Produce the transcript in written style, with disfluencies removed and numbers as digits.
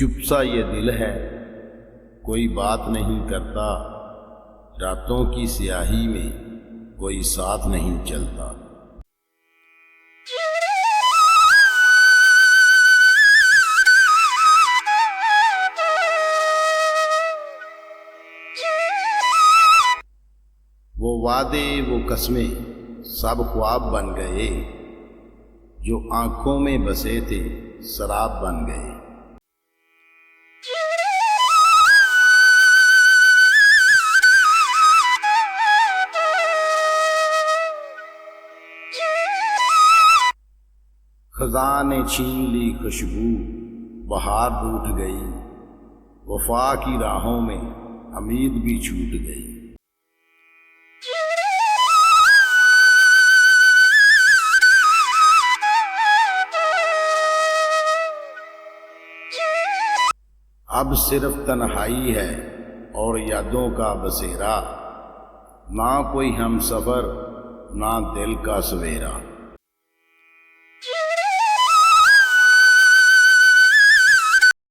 چپ سا یہ دل ہے، کوئی بات نہیں کرتا، راتوں کی سیاہی میں کوئی ساتھ نہیں چلتا۔ وہ وعدے وہ قسمیں سب خواب بن گئے، جو آنکھوں میں بسے تھے سراب بن گئے۔ خزاں نے چھین لی خوشبو، بہار روٹھ گئی، وفا کی راہوں میں امید بھی چھوٹ گئی۔ اب صرف تنہائی ہے اور یادوں کا بسیرا، نہ کوئی ہم سفر نہ دل کا سویرا۔